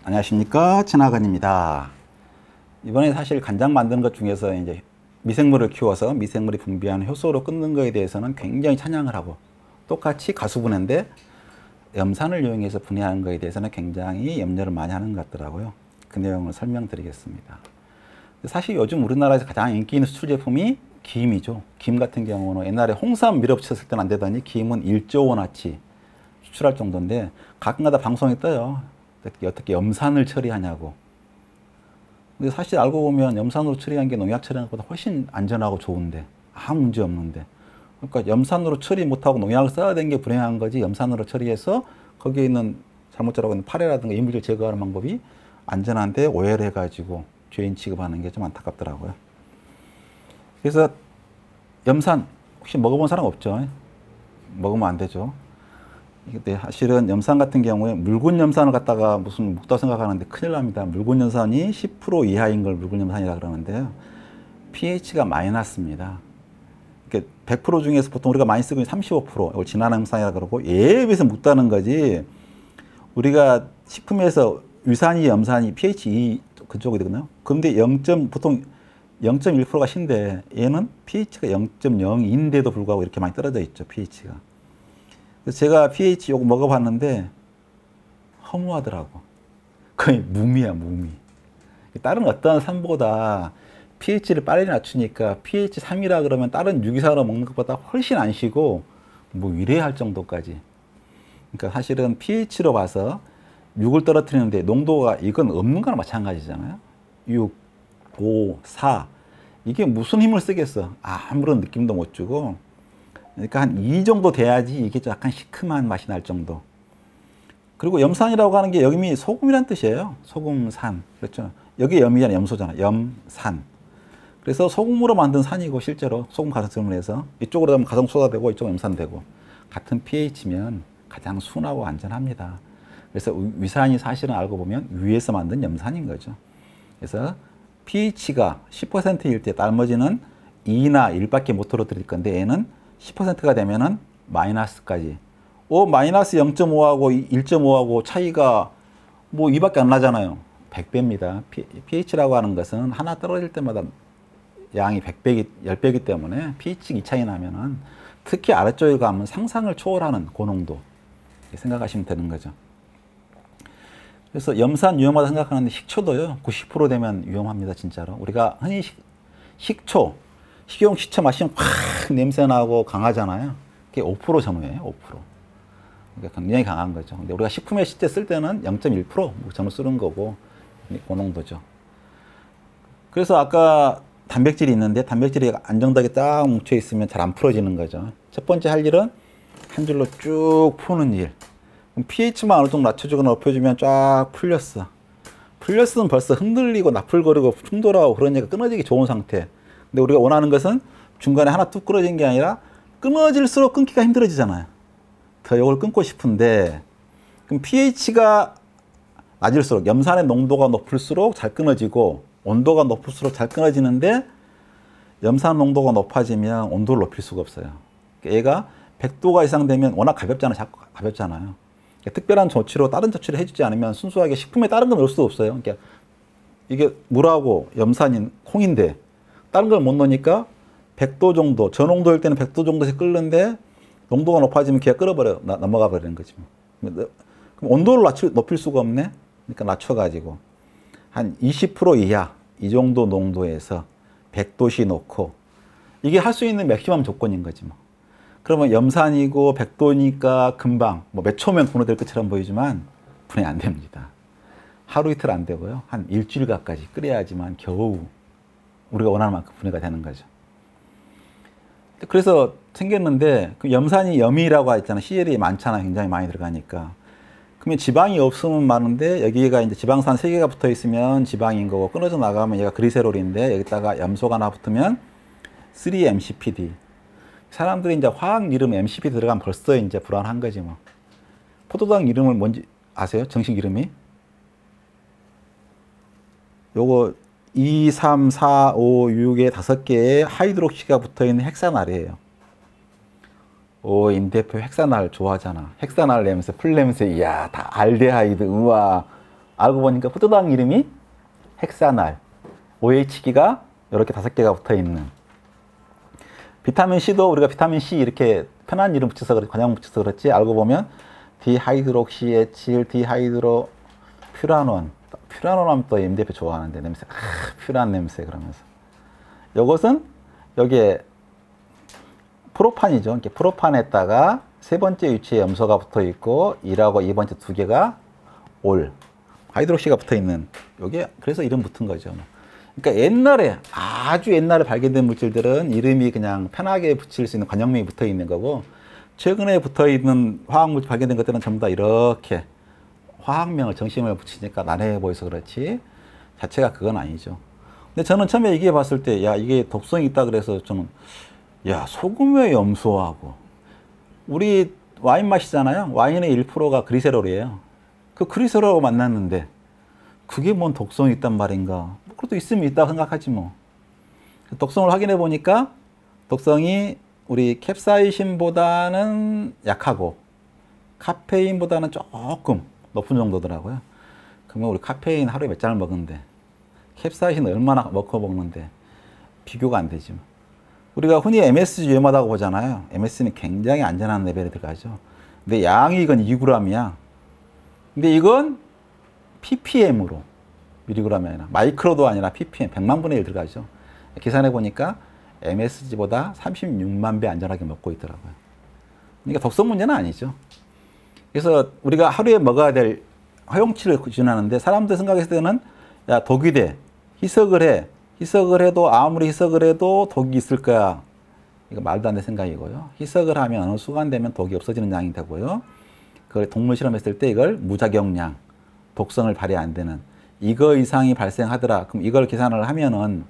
안녕하십니까, 진학원입니다. 이번에 사실 간장 만드는 것 중에서 이제 미생물을 키워서 미생물이 분비하는 효소로 끊는 것에 대해서는 굉장히 찬양을 하고, 똑같이 가수분해인데 염산을 이용해서 분해하는 것에 대해서는 굉장히 염려를 많이 하는 것 같더라고요. 그 내용을 설명드리겠습니다. 사실 요즘 우리나라에서 가장 인기 있는 수출 제품이 김이죠. 김 같은 경우는 옛날에 홍삼 밀어붙였을 때는 안 되더니 김은 1조 원어치 수출할 정도인데, 가끔가다 방송에 떠요. 어떻게 염산을 처리하냐고. 근데 사실 알고 보면 염산으로 처리한 게 농약 처리하는 것보다 훨씬 안전하고 좋은데, 아무 문제 없는데. 그러니까 염산으로 처리 못하고 농약을 써야 되는 게 불행한 거지, 염산으로 처리해서 거기에 있는 잘못 자라고 있는 파래라든가 이물질 제거하는 방법이 안전한데 오해를 해가지고 죄인 취급하는 게 좀 안타깝더라고요. 그래서 염산 혹시 먹어본 사람 없죠? 먹으면 안 되죠. 근데 사실은 염산 같은 경우에 묽은 염산을 갖다가 무슨 묵다고 생각하는데 큰일 납니다. 묽은 염산이 10% 이하인 걸 묽은 염산이라 그러는데요. pH가 마이너스입니다. 100% 중에서 보통 우리가 많이 쓰고 있는 35%, 이걸 진한 염산이라 그러고, 얘에 비해서 묵다는 거지. 우리가 식품에서 유산이 염산이 pH 2 그쪽이거든요. 근데 보통 0.1%가 신데, 얘는 pH가 0.02인데도 불구하고 이렇게 많이 떨어져 있죠, pH가. 그래서 제가 pH 요거 먹어봤는데 허무하더라고. 거의 무미야, 무미. 다른 어떤 산보다 pH를 빨리 낮추니까 pH 3이라 그러면 다른 유기산으로 먹는 것보다 훨씬 안 쉬고 뭐 위례할 정도까지. 그러니까 사실은 pH로 봐서 6을 떨어뜨리는데 농도가 이건 없는 거나 마찬가지잖아요. 6, 5, 4. 이게 무슨 힘을 쓰겠어. 아무런 느낌도 못 주고. 그러니까 한 2 정도 돼야지 이게 좀 약간 시큼한 맛이 날 정도. 그리고 염산이라고 하는 게 여기 소금이란 뜻이에요. 소금산. 그렇죠. 여기 염이잖아, 염소잖아. 염산. 그래서 소금으로 만든 산이고, 실제로 소금 가성을 해서 이쪽으로 가면 가성소다 되고 이쪽은 염산되고, 같은 pH면 가장 순하고 안전합니다. 그래서 위산이 사실은 알고 보면 위에서 만든 염산인 거죠. 그래서 pH가 10%일 때 나머지는 2나 1밖에 못 떨어뜨릴 건데, 얘는 10%가 되면은 마이너스까지. 마이너스 0.5하고 1.5하고 차이가 뭐 2밖에 안 나잖아요. 100배입니다. pH라고 하는 것은 하나 떨어질 때마다 양이 100배기, 10배이기 때문에 pH 2 차이 나면은 특히 아래쪽에 가면 상상을 초월하는 고농도 생각하시면 되는 거죠. 그래서 염산 위험하다 생각하는데 식초도요, 90% 되면 위험합니다, 진짜로. 우리가 흔히 식초, 식용 시초 마시면 확 냄새 나고 강하잖아요. 그게 5% 전후예요, 5%. 그러니까 굉장히 강한 거죠. 근데 우리가 식품에 실제 쓸 때는 0.1% 전후 쓰는 거고, 고농도죠. 그래서 아까 단백질이 있는데, 단백질이 안정되게 딱 뭉쳐 있으면 잘 안 풀어지는 거죠. 첫 번째 할 일은 한 줄로 쭉 푸는 일. pH만 어느 정도 낮춰주거나 높여주면 쫙 풀렸어. 풀렸으면 벌써 흔들리고 나풀거리고 충돌하고 그러니까 끊어지기 좋은 상태. 근데 우리가 원하는 것은 중간에 하나 뚝 끊어진 게 아니라 끊어질수록 끊기가 힘들어지잖아요. 더 이걸 끊고 싶은데, 그럼 pH가 낮을수록, 염산의 농도가 높을수록 잘 끊어지고 온도가 높을수록 잘 끊어지는데, 염산 농도가 높아지면 온도를 높일 수가 없어요. 얘가 100도가 이상 되면 워낙 가볍잖아요. 자꾸 가볍잖아요. 특별한 조치로 다른 조치를 해주지 않으면 순수하게 식품에 다른 걸 넣을 수도 없어요. 그러니까 이게 물하고 염산인 콩인데 다른 걸 못 넣으니까 100도 정도, 저농도일 때는 100도 정도에서 끓는데 농도가 높아지면 걔가 끓어버려, 넘어가 버리는 거지. 그럼 온도를 높일 수가 없네? 그러니까 낮춰가지고 한 20% 이하, 이 정도 농도에서 100도씨 놓고, 이게 할 수 있는 맥시멈 조건인 거지 뭐. 그러면 염산이고 100도니까 금방, 뭐 몇 초면 분해될 것처럼 보이지만 분해 안 됩니다. 하루 이틀 안 되고요. 한 일주일 가까이 끓여야지만 겨우 우리가 원하는 만큼 분해가 되는 거죠. 그래서 생겼는데, 그 염산이 염이라고 했잖아. CL이 많잖아. 굉장히 많이 들어가니까. 그러면 지방이 없으면 많은데, 여기가 이제 지방산 3개가 붙어 있으면 지방인 거고, 끊어져 나가면 얘가 그리세롤인데, 여기다가 염소가 하나 붙으면 3-MCPD. 사람들이 이제 화학 이름 MCP 들어가면 벌써 이제 불안한 거지 뭐. 포도당 이름을 뭔지 아세요? 정식 이름이? 요거 2, 3, 4, 5, 6의 5개의 하이드록시가 붙어있는 헥사날이에요. 임 대표 헥사날 좋아하잖아. 헥사날 냄새, 풀 냄새, 이야, 다 알데하이드, 우와. 알고 보니까 포도당 이름이 헥사날, OH기가 이렇게 5개가 붙어 있는. 비타민 C도 우리가 비타민 C 이렇게 편한 이름 붙여서 그렇지, 관형 붙여서 그렇지, 알고 보면 디하이드록시 에틸 디하이드로 퓨라논. 퓨라논 하면 또 MDF 좋아하는데, 냄새, 퓨란 냄새 그러면서. 요것은 여기에 프로판이죠. 이렇게 프로판에다가 세 번째 위치에 염소가 붙어 있고 1하고 2번째 2개가 올, 하이드록시가 붙어 있는, 요게 그래서 이름 붙은 거죠. 그러니까 옛날에, 아주 옛날에 발견된 물질들은 이름이 그냥 편하게 붙일 수 있는 관형명이 붙어 있는 거고, 최근에 붙어 있는 화학물질 발견된 것들은 전부 다 이렇게 화학명을, 정식명을 붙이니까 난해해 보여서 그렇지 자체가 그건 아니죠. 근데 저는 처음에 얘기해 봤을 때, 야, 이게 독성이 있다 그래서 저는, 야, 소금의 염소하고, 우리 와인 마시잖아요. 와인의 1%가 그리세롤이에요. 그 그리세롤하고 만났는데 그게 뭔 독성이 있단 말인가. 그것도 있으면 있다고 생각하지 뭐. 독성을 확인해 보니까 독성이 우리 캡사이신보다는 약하고 카페인보다는 조금 높은 정도더라고요. 그러면 우리 카페인 하루에 몇 잔을 먹는데, 캡사이신 얼마나 먹는데 비교가 안 되지 뭐. 우리가 흔히 MSG 위험하다고 보잖아요. MSG는 굉장히 안전한 레벨에 들어가죠. 근데 양이 이건 2g이야. 근데 이건 ppm으로, 미리그램이 아니라, 마이크로도 아니라 ppm, 100만 분의 1 들어가죠. 계산해 보니까 MSG보다 36만 배 안전하게 먹고 있더라고요. 그러니까 독성 문제는 아니죠. 그래서 우리가 하루에 먹어야 될 허용치를 기준하는데, 사람들 생각했을 때는, 야, 독이 돼. 희석을 해. 희석을 해도, 아무리 희석을 해도 독이 있을 거야. 이거 말도 안 되는 생각이고요. 희석을 하면 어느 순간 되면 독이 없어지는 양이 되고요. 그걸 동물 실험했을 때 이걸 무작용량, 독성을 발휘 안 되는, 이거 이상이 발생하더라. 그럼 이걸 계산을 하면은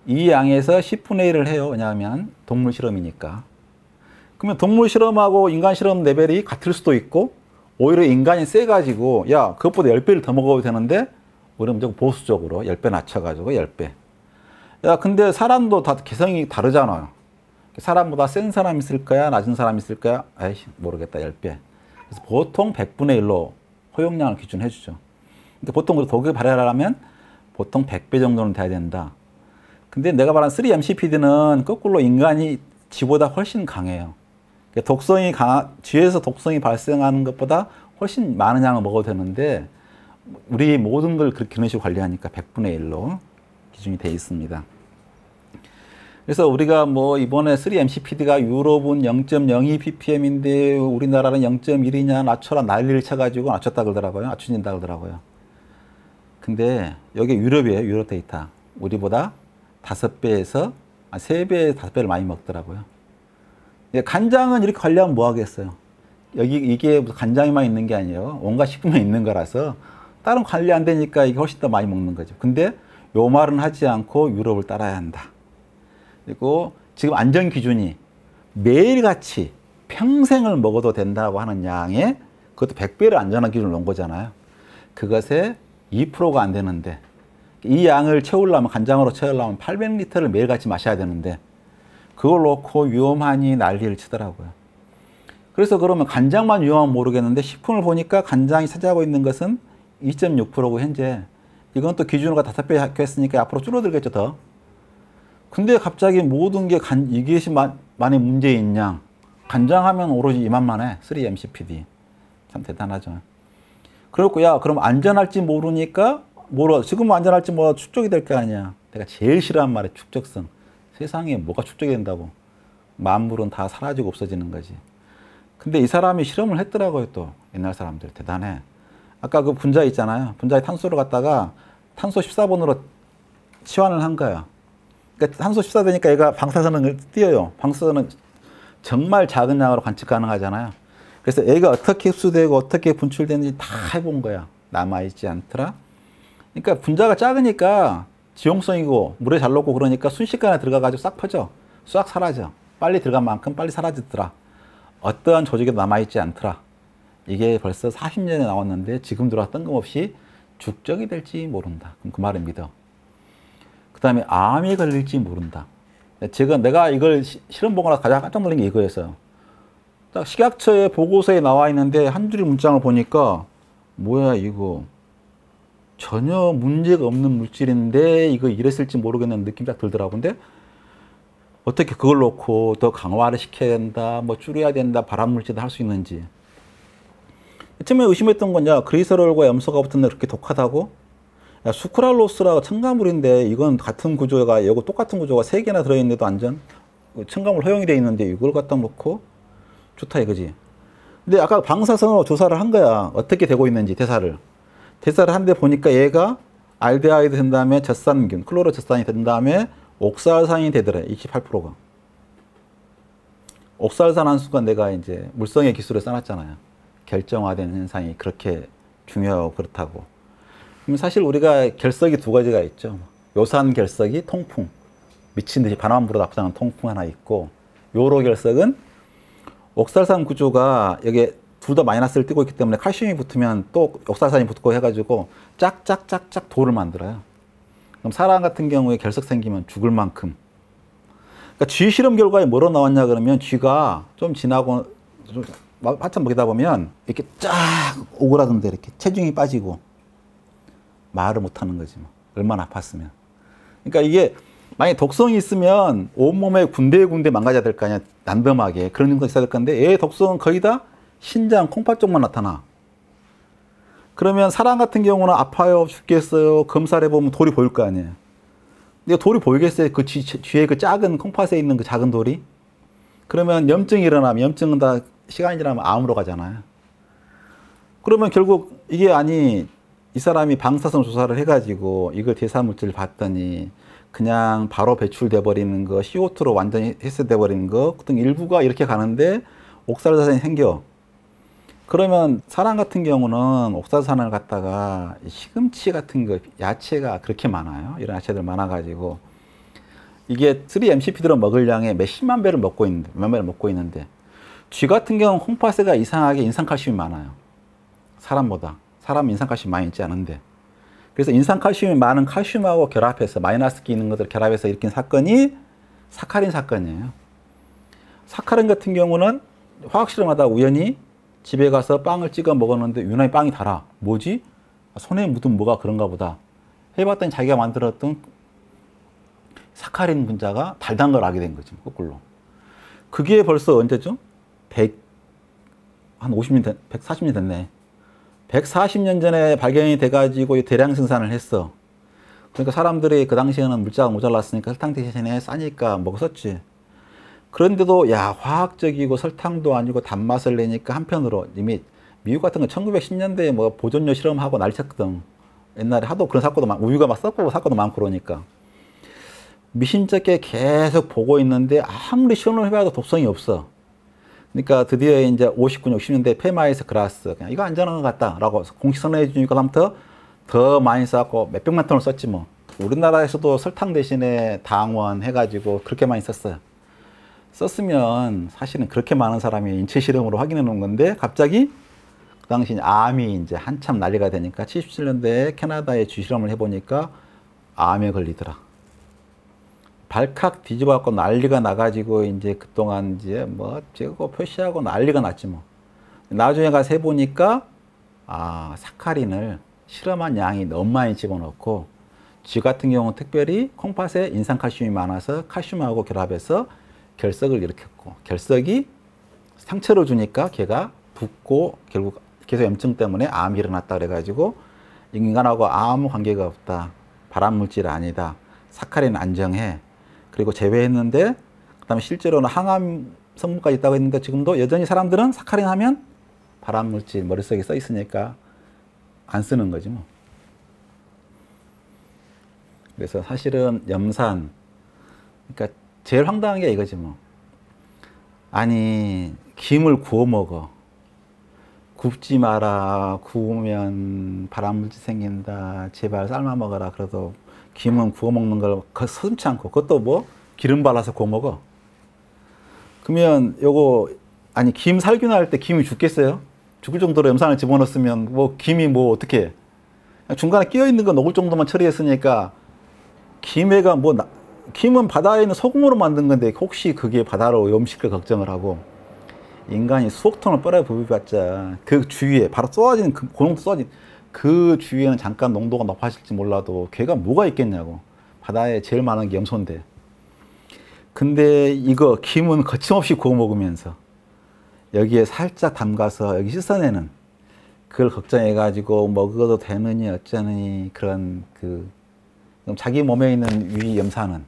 이 양에서 10분의 1을 해요. 왜냐하면 동물 실험이니까. 그러면 동물 실험하고 인간 실험 레벨이 같을 수도 있고, 오히려 인간이 세가지고, 야, 그것보다 10배를 더 먹어도 되는데, 우리는 무조건 보수적으로 10배 낮춰가지고 10배. 야, 근데 사람도 다 개성이 다르잖아요. 사람보다 센 사람 있을 거야, 낮은 사람 있을 거야? 아이씨, 모르겠다, 10배. 그래서 보통 100분의 1로 허용량을 기준해 주죠. 근데 보통 독을 발휘하려면 보통 100배 정도는 돼야 된다. 근데 내가 말한 3-MCPD는 거꾸로 인간이 쥐보다 훨씬 강해요. 독성이 쥐에서 독성이 발생하는 것보다 훨씬 많은 양을 먹어도 되는데, 우리 모든 걸 그런 식으로 관리하니까 100분의 1로 기준이 되어 있습니다. 그래서 우리가 뭐 이번에 3-MCPD가 유럽은 0.02 ppm인데 우리나라는 0.1이냐 낮춰라 난리를 쳐가지고 낮췄다 그러더라고요. 낮춰진다 그러더라고요. 근데 여기 유럽이에요. 유럽 데이터. 우리보다 5배에서 3배, 5배를 많이 먹더라고요. 간장은 이렇게 관리하면 뭐 하겠어요. 이게 간장에만 있는 게 아니에요. 온갖 식품에 있는 거라서 다른 관리 안 되니까 이게 훨씬 더 많이 먹는 거죠. 근데 요 말은 하지 않고 유럽을 따라야 한다. 그리고 지금 안전 기준이 매일같이 평생을 먹어도 된다고 하는 양에, 그것도 100배를 안전한 기준을 놓은 거잖아요. 그것에 2%가 안 되는데, 이 양을 채우려면, 간장으로 채우려면 800리터를 매일같이 마셔야 되는데, 그걸 놓고 위험하니 난리를 치더라고요. 그래서 그러면 간장만 위험하면 모르겠는데, 식품을 보니까 간장이 차지하고 있는 것은 2.6%고 현재, 이건 또 기준으로 5배 했으니까 앞으로 줄어들겠죠, 더. 근데 갑자기 모든 게 이것이 많이 문제인 양, 간장하면 오로지 이만만 해. 3-MCPD. 참 대단하죠. 그렇고, 야, 그럼 안전할지 모르니까, 지금 안전할지 축적이 될 거 아니야. 내가 제일 싫어하는 말이 축적성. 세상에 뭐가 축적이 된다고. 만물은 다 사라지고 없어지는 거지. 근데 이 사람이 실험을 했더라고요, 또. 옛날 사람들. 대단해. 아까 그 분자 있잖아요. 분자에 탄소를 갖다가 탄소 14번으로 치환을 한 거야. 그러니까 탄소 14되니까 얘가 방사선을 띄어요. 방사선은 정말 작은 양으로 관측 가능하잖아요. 그래서 얘가 어떻게 흡수되고 어떻게 분출되는지 다 해본 거야. 남아있지 않더라. 그러니까 분자가 작으니까 지용성이고 물에 잘 녹고 그러니까 순식간에 들어가가지고 싹 퍼져. 싹 사라져. 빨리 들어간 만큼 빨리 사라지더라. 어떠한 조직에도 남아있지 않더라. 이게 벌써 40년에 나왔는데 지금 들어와 뜬금없이 죽적이 될지 모른다. 그럼 그 말을 믿어. 그 다음에 암이 걸릴지 모른다. 내가 이걸 실험 보고 나서 가장 깜짝 놀란 게 이거였어요. 딱 식약처의 보고서에 나와 있는데 한 줄의 문장을 보니까 뭐야 이거. 전혀 문제가 없는 물질인데 이거 이랬을지 모르겠는 느낌이 딱 들더라고. 근데 어떻게 그걸 놓고 더 강화를 시켜야 된다, 뭐 줄여야 된다, 발암물질도 할 수 있는지. 처음에 의심했던 거냐, 그리세롤과 염소가 붙은 데 그렇게 독하다고? 야, 수크랄로스라고 첨가물인데 이건 같은 구조가, 이거 똑같은 구조가 3개나 들어있는데도 안전? 첨가물 허용이 돼 있는데 이걸 갖다 놓고 좋다 이거지. 근데 아까 방사선으로 조사를 한 거야. 어떻게 되고 있는지, 대사를 하는데 보니까 얘가 알데하이드 된 다음에 젖산균, 클로로젖산이 된 다음에 옥살산이 되더래, 28%가. 옥살산 한 수가 내가 이제 물성의 기술을 써놨잖아요. 결정화된 현상이 그렇게 중요하고 그렇다고. 그럼 사실 우리가 결석이 2가지가 있죠. 요산 결석이 통풍, 미친 듯이 바람 불어 나쁘다는 통풍 하나 있고, 요로 결석은 옥살산 구조가 여기에 둘 다 마이너스를 띄고 있기 때문에 칼슘이 붙으면 또 옥살산이 붙고 해가지고 짝짝짝짝 돌을 만들어요. 그럼 사람 같은 경우에 결석 생기면 죽을 만큼. 그러니까 쥐 실험 결과에 뭐로 나왔냐 그러면, 쥐가 좀 지나고 좀 한참 먹이다 보면 이렇게 쫙 오그라든데 이렇게 체중이 빠지고 말을 못하는 거지 뭐. 얼마나 아팠으면. 그러니까 이게 만약에 독성이 있으면 온몸에 군데군데 망가져야 될 거 아니야, 난덤하게. 그런 거 있어야 될 건데 얘의 독성은 거의 다 신장, 콩팥 쪽만 나타나. 그러면 사람 같은 경우는 아파요, 죽겠어요, 검사를 해보면 돌이 보일 거 아니에요. 근데 돌이 보이겠어요? 그 뒤에 그 작은 콩팥에 있는 그 작은 돌이? 그러면 염증이 일어나면, 염증은 다 시간이 지나면 암으로 가잖아요. 그러면 결국 이게, 아니 이 사람이 방사선 조사를 해가지고 이걸 대사물질을 봤더니 그냥 바로 배출돼 버리는 거, CO2로 완전히 흡수돼 버리는 거 등 일부가 이렇게 가는데 옥살산이 생겨. 그러면 사람 같은 경우는 옥살산을 갖다가 시금치 같은 거, 야채가 그렇게 많아요. 이런 야채들 많아가지고 이게 3-MCP들은 먹을 양의 몇십만 배를 먹고 있는데, 몇만 배를 먹고 있는데, 쥐 같은 경우는 콩팥에가 이상하게 인산칼슘이 많아요. 사람보다. 사람은 인산칼슘이 많이 있지 않은데. 그래서 인산칼슘이 많은 칼슘하고 결합해서, 마이너스 끼는 것들 결합해서 일으킨 사건이 사카린 사건이에요. 사카린 같은 경우는 화학실험하다 우연히 집에 가서 빵을 찍어 먹었는데 유난히 빵이 달아. 뭐지? 손에 묻은 뭐가 그런가 보다 해봤더니 자기가 만들었던 사카린 분자가 달단 걸 알게 된 거지, 거꾸로. 그게 벌써 언제죠? 한 50년, 140년 됐네. 140년 전에 발견이 돼가지고 대량 생산을 했어. 그러니까 사람들이 그 당시에는 물자가 모자랐으니까 설탕 대신에 싸니까 먹었었지. 그런데도 야, 화학적이고 설탕도 아니고 단맛을 내니까 한편으로 이미 미국 같은 건 1910년대에 뭐 보존료 실험하고 난리 쳤거든. 옛날에 하도 그런 사건도 많고, 우유가 막 썩고 사건도 많고 그러니까. 미심쩍게 계속 보고 있는데 아무리 시험을 해봐도 독성이 없어. 그러니까 드디어 이제 59년, 60년대 페마이스 그라스, 그냥 이거 안전한 것 같다라고 공식 선언해 주니까 다음부터 더 많이 쌓고 몇백만 톤을 썼지 뭐. 우리나라에서도 설탕 대신에 당원 해가지고 그렇게 많이 썼어요. 썼으면 사실은 그렇게 많은 사람이 인체 실험으로 확인해 놓은 건데, 갑자기 그 당시 암이 이제 한참 난리가 되니까 77년대에 캐나다에 쥐 실험을 해보니까 암에 걸리더라. 발칵 뒤집어 갖고 난리가 나가지고 이제 그동안 이제 뭐 제거 표시하고 난리가 났지 뭐. 나중에 가서 해보니까 아, 사카린을 실험한 양이 너무 많이 집어넣고, 쥐 같은 경우는 특별히 콩팥에 인산칼슘이 많아서 칼슘하고 결합해서 결석을 일으켰고, 결석이 상처를 주니까 걔가 붓고 결국 계속 염증 때문에 암이 일어났다 그래가지고 인간하고 아무 관계가 없다, 발암물질 아니다, 사카린 안정해, 그리고 제외했는데, 그 다음에 실제로는 항암 성분까지 있다고 했는데 지금도 여전히 사람들은 사카린 하면 발암물질 머릿속에 써 있으니까 안 쓰는 거지 뭐. 그래서 사실은 염산, 그러니까 제일 황당한 게 이거지 뭐. 아니, 김을 구워 먹어. 굽지 마라. 구우면 발암물질 생긴다. 제발 삶아 먹어라. 그래도 김은 구워 먹는 걸 서슴지 않고, 그것도 뭐 기름 발라서 구워 먹어. 그러면 요거, 아니 김 살균할 때 김이 죽겠어요? 죽을 정도로 염산을 집어넣었으면 뭐 김이 뭐 어떻게 해? 중간에 끼어 있는 거 녹을 정도만 처리했으니까, 김애가 뭐 김은 바다에 있는 소금으로 만든 건데 혹시 그게 바다로 오염시킬 걱정을 하고, 인간이 수억 톤을 뻘어 부비봤자 그 주위에 바로 쏟아지는 그 고농도 쏟아진 그 주위에는 잠깐 농도가 높아질지 몰라도 걔가 뭐가 있겠냐고. 바다에 제일 많은 게 염소인데. 근데 이거 김은 거침없이 구워 먹으면서 여기에 살짝 담가서 여기 씻어내는, 그걸 걱정해가지고 먹어도 되느니 어쩌느니 그런 자기 몸에 있는 위 염산은,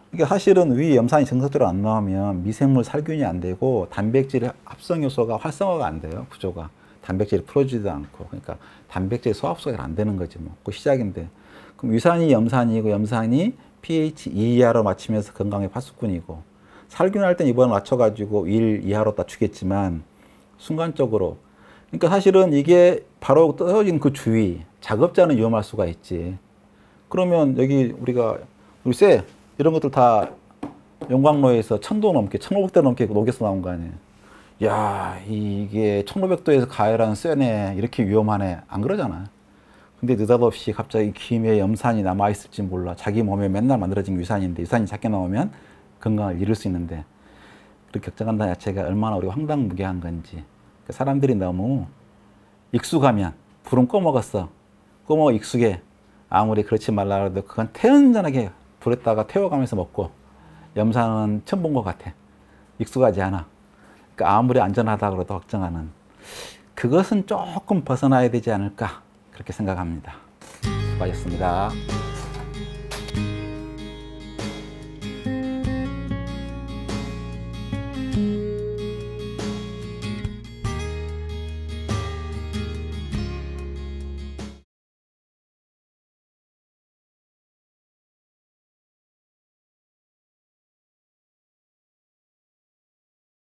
그러니까 사실은 위 염산이 정상적으로 안 나오면 미생물 살균이 안 되고 단백질 합성 요소가 활성화가 안 돼요. 구조가 단백질이 풀어지지도 않고, 그러니까 단백질 소합소가 안 되는 거지 뭐. 그 시작인데, 그럼 위산이 염산이고 염산이 pH 2 이하로 맞추면서 건강의 파수꾼이고, 살균할 땐 이번에 맞춰가지고 1 이하로 낮추겠지만 순간적으로, 그러니까 사실은 이게 바로 떨어진 그 주위 작업자는 위험할 수가 있지. 그러면 여기 우리 쇠 이런 것들 다 용광로에서 1000도 넘게 1500도 넘게 녹여서 나온 거 아니에요. 야, 이게 1500도에서 가열한 쇠네 이렇게 위험하네, 안 그러잖아. 근데 느닷없이 갑자기 김에 염산이 남아있을지 몰라. 자기 몸에 맨날 만들어진 위산인데 위산이 작게 나오면 건강을 잃을 수 있는데, 그렇게 걱정한다는 자체가 얼마나 우리가 황당무계한 건지. 사람들이 너무 익숙하면, 불은 꺼먹었어, 꺼먹어 익숙해, 아무리 그렇지 말라 해도 그건 태연전하게 불에다가 태워가면서 먹고, 염산은 처음 본 것 같아. 익숙하지 않아. 그러니까 아무리 안전하다 그래도 걱정하는, 그것은 조금 벗어나야 되지 않을까 그렇게 생각합니다. 수고하셨습니다.